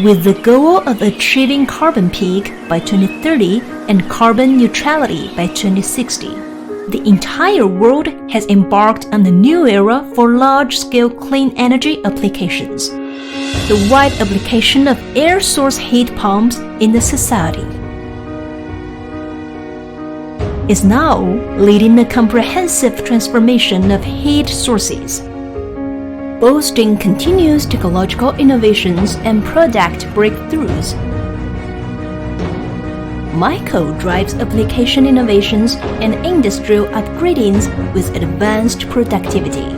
with the goal of achieving carbon peak by 2030 and carbon neutrality by 2060. The entire world has embarked on a new era for large-scale clean energy applications. The wide application of air source heat pumps in the society is now leading a comprehensive transformation of heat sources, boasting continuous technological innovations and product breakthroughs. MICOE drives application innovations and industrial upgradings with advanced productivity.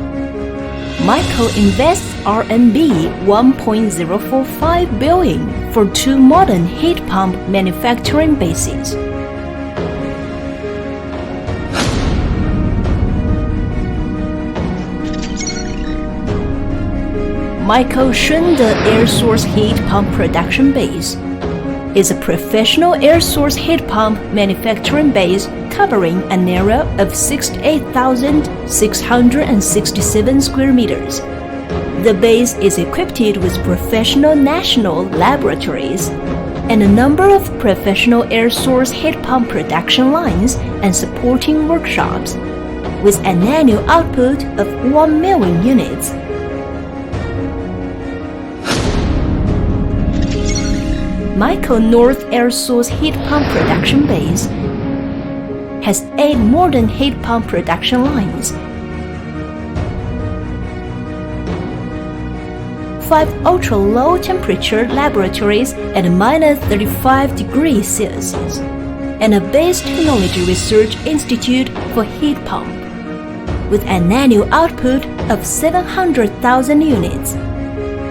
MICOE invests RMB 1.045 billion for 2 modern heat pump manufacturing bases. MICOE Shunde Air Source Heat Pump Production Base is a professional air source heat pump manufacturing base covering an area of 68,667 square meters. The base is equipped with professional national laboratories and a number of professional air source heat pump production lines and supporting workshops, with an annual output of 1 million units. MICOE North Air Source Heat Pump Production Base has 8 modern heat pump production lines, 5 ultra-low temperature laboratories at -35 degrees Celsius, and a base technology research institute for heat pump, with an annual output of 700,000 units.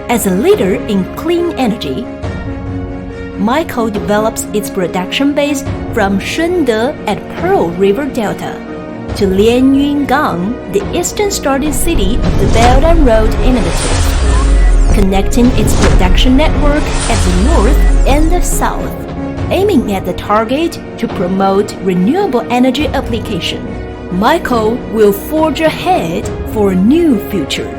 As a leader in clean energy, MICOE develops its production base from Shunde at Pearl River Delta to Lianyungang, the eastern starting city of the Belt and Road Initiative, connecting its production network at the north and the south, aiming at the target to promote renewable energy application. MICOE will forge ahead for a new future.